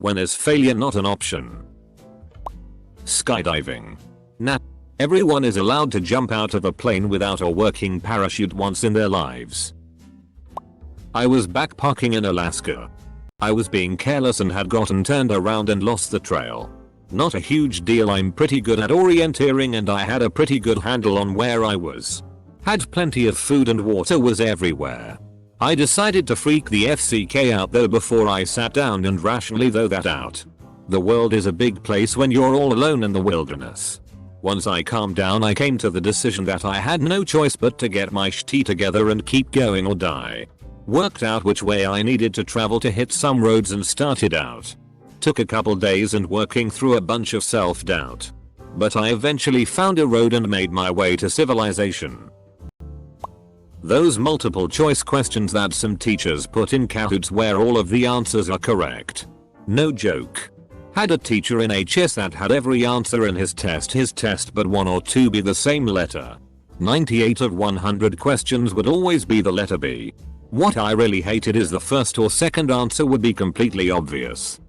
When is failure not an option? Skydiving. Nah. Everyone is allowed to jump out of a plane without a working parachute once in their lives. I was backpacking in Alaska. I was being careless and had gotten turned around and lost the trail. Not a huge deal, I'm pretty good at orienteering and I had a pretty good handle on where I was. Had plenty of food and water was everywhere. I decided to freak the FCK out though before I sat down and rationally thought that out. The world is a big place when you're all alone in the wilderness. Once I calmed down I came to the decision that I had no choice but to get my shit together and keep going or die. Worked out which way I needed to travel to hit some roads and started out. Took a couple days and working through a bunch of self-doubt. But I eventually found a road and made my way to civilization. Those multiple choice questions that some teachers put in Kahoots where all of the answers are correct. No joke. Had a teacher in HS that had every answer in his test but one or two be the same letter. 98 of 100 questions would always be the letter B. What I really hated is the first or second answer would be completely obvious.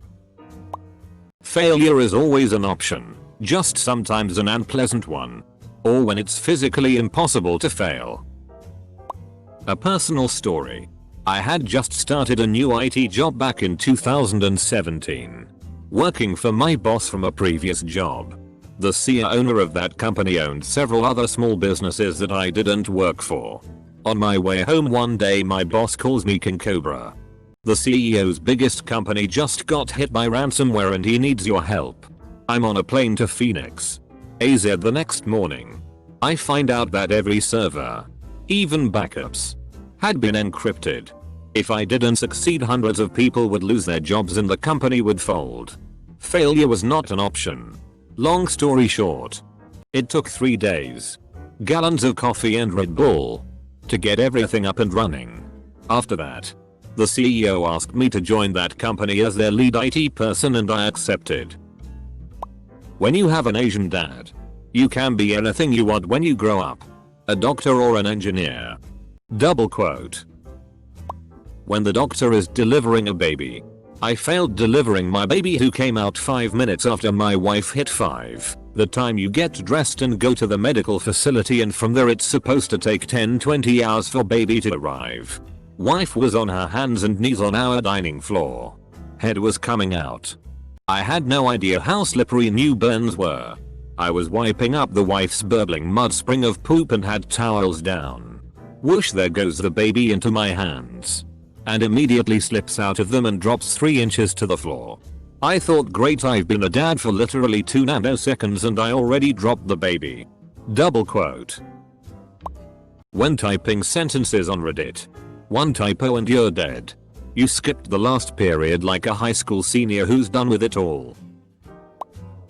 Failure is always an option, just sometimes an unpleasant one. Or when it's physically impossible to fail. A personal story. I had just started a new IT job back in 2017. Working for my boss from a previous job. The CEO owner of that company owned several other small businesses that I didn't work for. On my way home one day my boss calls me King Cobra. The CEO's biggest company just got hit by ransomware and he needs your help. I'm on a plane to Phoenix, AZ the next morning. I find out that every server, even backups, had been encrypted. If I didn't succeed hundreds of people would lose their jobs and the company would fold. Failure was not an option. Long story short, it took 3 days, gallons of coffee and Red Bull, to get everything up and running. After that, the CEO asked me to join that company as their lead IT person and I accepted. When you have an Asian dad, you can be anything you want when you grow up. A doctor or an engineer. Double quote. When the doctor is delivering a baby. I failed delivering my baby who came out 5 minutes after my wife hit 5. The time you get dressed and go to the medical facility and from there it's supposed to take 10-20 hours for baby to arrive. Wife was on her hands and knees on our dining floor. Head was coming out. I had no idea how slippery newborns were. I was wiping up the wife's burbling mud spring of poop and had towels down. Whoosh, there goes the baby into my hands. And immediately slips out of them and drops 3 inches to the floor. I thought, great, I've been a dad for literally 2 nanoseconds and I already dropped the baby. Double quote. When typing sentences on Reddit. One typo and you're dead. You skipped the last period like a high school senior who's done with it all.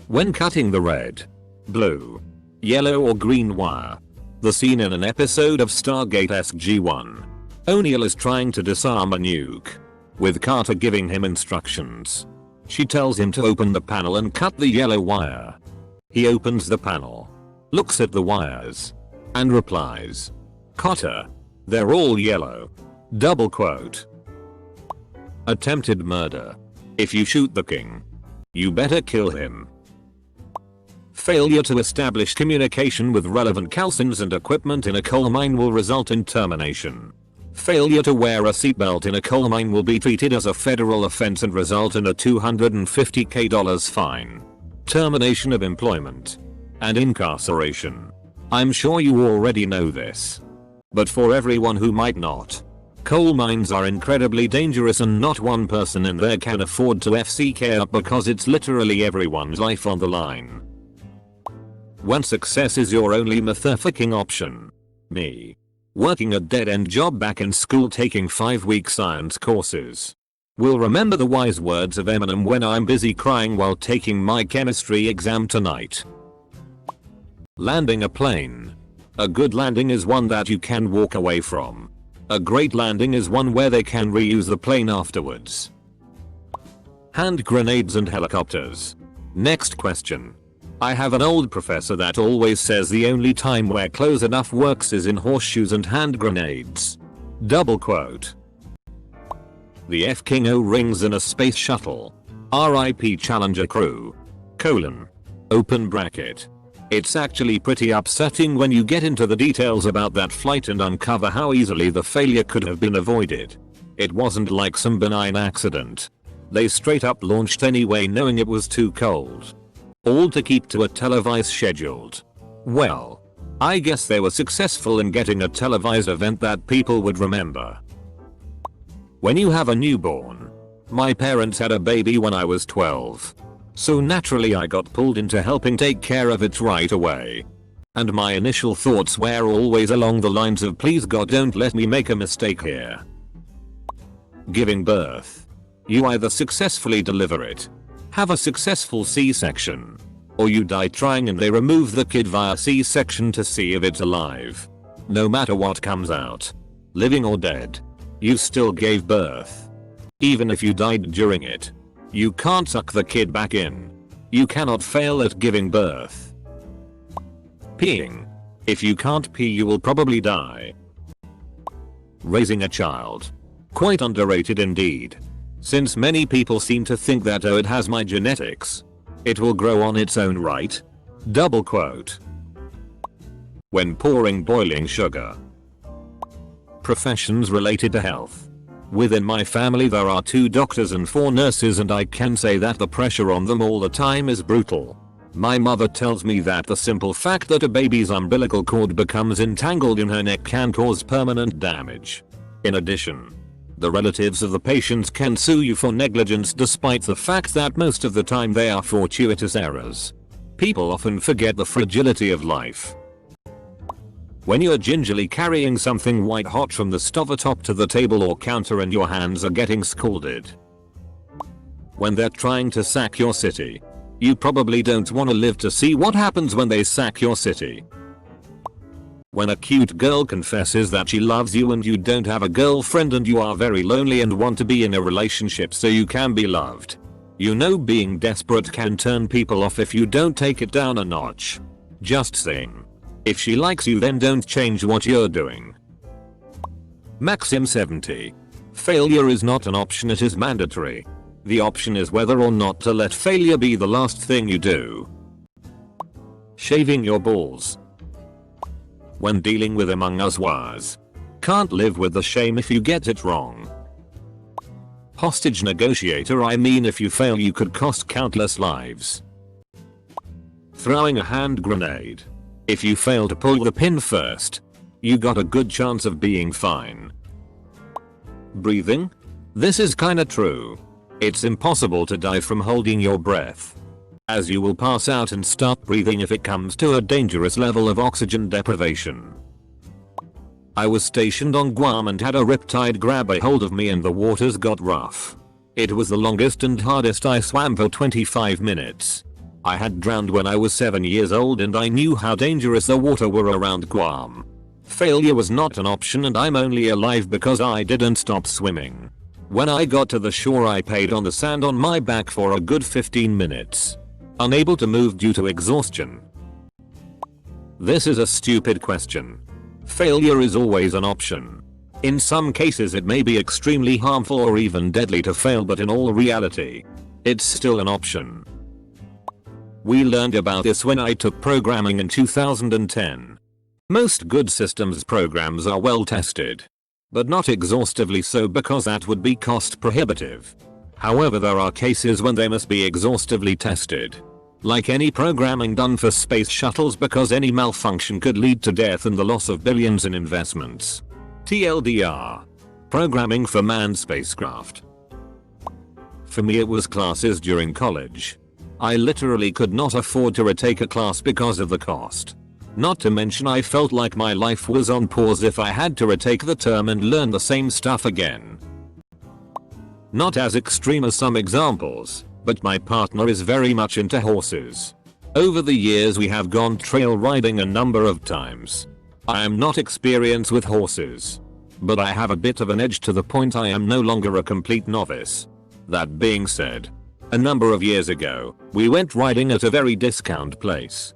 When cutting the red, blue, yellow or green wire. The scene in an episode of Stargate SG-1. O'Neill is trying to disarm a nuke, with Carter giving him instructions. She tells him to open the panel and cut the yellow wire. He opens the panel, looks at the wires, and replies, "Carter, they're all yellow." Double quote. Attempted murder. If you shoot the king, you better kill him. Failure to establish communication with relevant calcins and equipment in a coal mine will result in termination. Failure to wear a seatbelt in a coal mine will be treated as a federal offense and result in a $250,000 fine, termination of employment, and incarceration. I'm sure you already know this. But for everyone who might not, coal mines are incredibly dangerous and not one person in there can afford to FCK up because it's literally everyone's life on the line. When success is your only motherfucking option. Me. Working a dead-end job back in school taking 5-week science courses. Will remember the wise words of Eminem when I'm busy crying while taking my chemistry exam tonight. Landing a plane. A good landing is one that you can walk away from. A great landing is one where they can reuse the plane afterwards. Hand grenades and helicopters. Next question. I have an old professor that always says the only time where close enough works is in horseshoes and hand grenades. Double quote. The F-King O rings in a space shuttle. RIP Challenger crew. Open bracket. It's actually pretty upsetting when you get into the details about that flight and uncover how easily the failure could have been avoided. It wasn't like some benign accident. They straight up launched anyway knowing it was too cold. All to keep to a televised scheduled. Well, I guess they were successful in getting a televised event that people would remember. When you have a newborn. My parents had a baby when I was 12. So naturally I got pulled into helping take care of it right away. And my initial thoughts were always along the lines of please God don't let me make a mistake here. Giving birth. You either successfully deliver it, have a successful C-section, or you die trying and they remove the kid via C-section to see if it's alive. No matter what comes out, living or dead, you still gave birth. Even if you died during it, you can't suck the kid back in. You cannot fail at giving birth. Peeing. If you can't pee you will probably die. Raising a child. Quite underrated indeed. Since many people seem to think that oh it has my genetics. It will grow on its own right. Double quote. When pouring boiling sugar. Professions related to health. Within my family there are 2 doctors and 4 nurses and I can say that the pressure on them all the time is brutal. My mother tells me that the simple fact that a baby's umbilical cord becomes entangled in her neck can cause permanent damage. In addition, the relatives of the patients can sue you for negligence despite the fact that most of the time they are fortuitous errors. People often forget the fragility of life. When you're gingerly carrying something white hot from the stove top to the table or counter and your hands are getting scalded. When they're trying to sack your city. You probably don't want to live to see what happens when they sack your city. When a cute girl confesses that she loves you and you don't have a girlfriend and you are very lonely and want to be in a relationship so you can be loved. You know being desperate can turn people off if you don't take it down a notch. Just saying. If she likes you then don't change what you're doing. Maxim 70. Failure is not an option, it is mandatory. The option is whether or not to let failure be the last thing you do. Shaving your balls. When dealing with Among Us wars. Can't live with the shame if you get it wrong. Hostage negotiator, I mean if you fail you could cost countless lives. Throwing a hand grenade. If you fail to pull the pin first, you got a good chance of being fine. Breathing? This is kinda true. It's impossible to die from holding your breath, as you will pass out and start breathing if it comes to a dangerous level of oxygen deprivation. I was stationed on Guam and had a riptide grab a hold of me and the waters got rough. It was the longest and hardest I swam for 25 minutes. I had drowned when I was 7 years old and I knew how dangerous the water were around Guam. Failure was not an option and I'm only alive because I didn't stop swimming. When I got to the shore I paid on the sand on my back for a good 15 minutes. Unable to move due to exhaustion. This is a stupid question. Failure is always an option. In some cases it may be extremely harmful or even deadly to fail, but in all reality, it's still an option. We learned about this when I took programming in 2010. Most good systems programs are well tested, but not exhaustively so because that would be cost prohibitive. However, there are cases when they must be exhaustively tested. Like any programming done for space shuttles, because any malfunction could lead to death and the loss of billions in investments. TLDR. Programming for manned spacecraft. For me it was classes during college. I literally could not afford to retake a class because of the cost. Not to mention I felt like my life was on pause if I had to retake the term and learn the same stuff again. Not as extreme as some examples, but my partner is very much into horses. Over the years we have gone trail riding a number of times. I am not experienced with horses, but I have a bit of an edge to the point I am no longer a complete novice. That being said, a number of years ago, we went riding at a very discount place.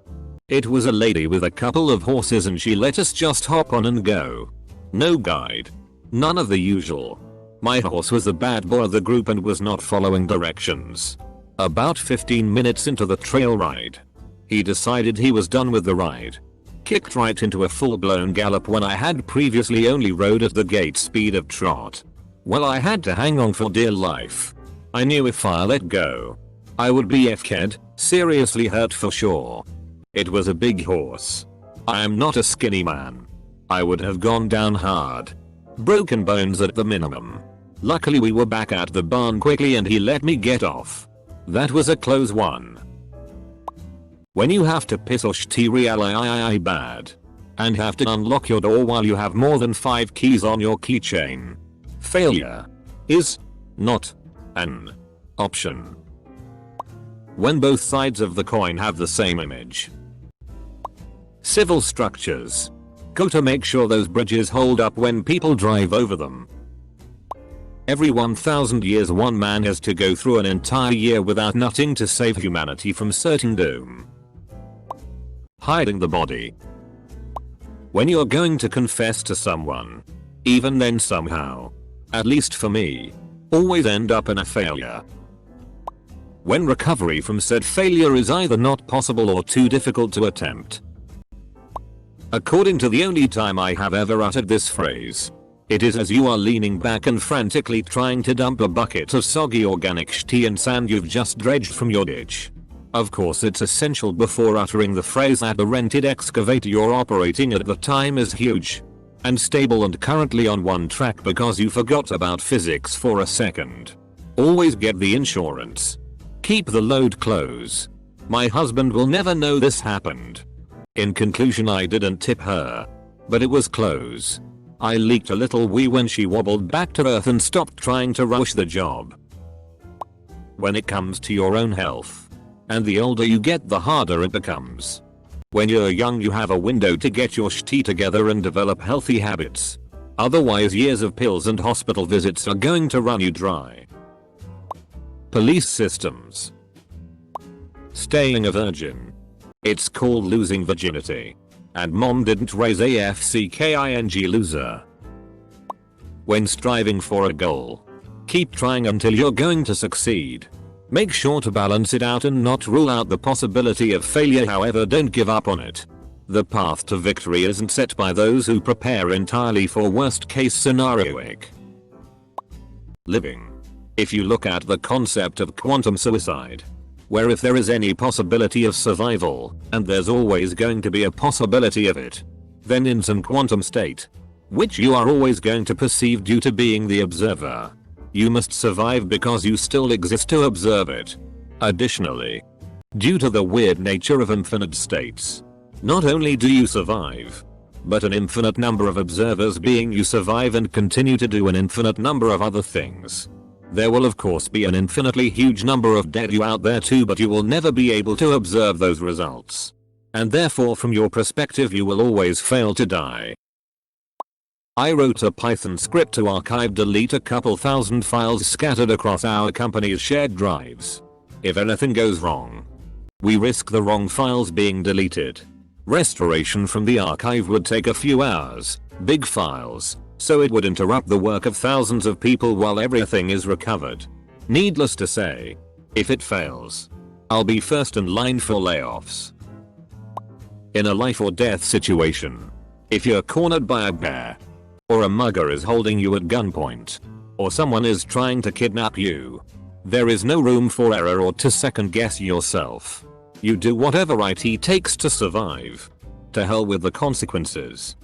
It was a lady with a couple of horses and she let us just hop on and go. No guide. None of the usual. My horse was the bad boy of the group and was not following directions. About 15 minutes into the trail ride, he decided he was done with the ride. Kicked right into a full-blown gallop when I had previously only rode at the gate speed of trot. Well, I had to hang on for dear life. I knew if I let go, I would be FK'd, seriously hurt for sure. It was a big horse. I am not a skinny man. I would have gone down hard. Broken bones at the minimum. Luckily we were back at the barn quickly and he let me get off. That was a close one. When you have to piss or shit really bad, and have to unlock your door while you have more than 5 keys on your keychain, failure is not an option. When both sides of the coin have the same image. Civil structures. Go to make sure those bridges hold up when people drive over them. Every 1,000 years one man has to go through an entire year without nutting to save humanity from certain doom. Hiding the body. When you're going to confess to someone, even then somehow, at least for me, always end up in a failure. When recovery from said failure is either not possible or too difficult to attempt. According to the only time I have ever uttered this phrase, it is as you are leaning back and frantically trying to dump a bucket of soggy organic shit and sand you've just dredged from your ditch. Of course it's essential before uttering the phrase that the rented excavator you're operating at the time is huge and stable and currently on one track because you forgot about physics for a second. Always get the insurance. Keep the load close. My husband will never know this happened. In conclusion, I didn't tip her, but it was close. I leaked a little wee when she wobbled back to earth and stopped trying to rush the job. When it comes to your own health, and the older you get the harder it becomes. When you're young you have a window to get your shit together and develop healthy habits. Otherwise years of pills and hospital visits are going to run you dry. Police systems. Staying a virgin. It's called losing virginity. And mom didn't raise AFCKING loser. When striving for a goal, keep trying until you're going to succeed. Make sure to balance it out and not rule out the possibility of failure, however don't give up on it. The path to victory isn't set by those who prepare entirely for worst case scenarioic living. If you look at the concept of quantum suicide, where if there is any possibility of survival, and there's always going to be a possibility of it, then in some quantum state, which you are always going to perceive due to being the observer, you must survive because you still exist to observe it. Additionally, due to the weird nature of infinite states, not only do you survive, but an infinite number of observers being you survive and continue to do an infinite number of other things. There will of course be an infinitely huge number of dead you out there too, but you will never be able to observe those results. And therefore from your perspective you will always fail to die. I wrote a Python script to archive delete a couple thousand files scattered across our company's shared drives. If anything goes wrong, we risk the wrong files being deleted. Restoration from the archive would take a few hours, big files, so it would interrupt the work of thousands of people while everything is recovered. Needless to say, if it fails, I'll be first in line for layoffs. In a life or death situation, if you're cornered by a bear, or a mugger is holding you at gunpoint, or someone is trying to kidnap you, there is no room for error or to second guess yourself. You do whatever it takes to survive. To hell with the consequences.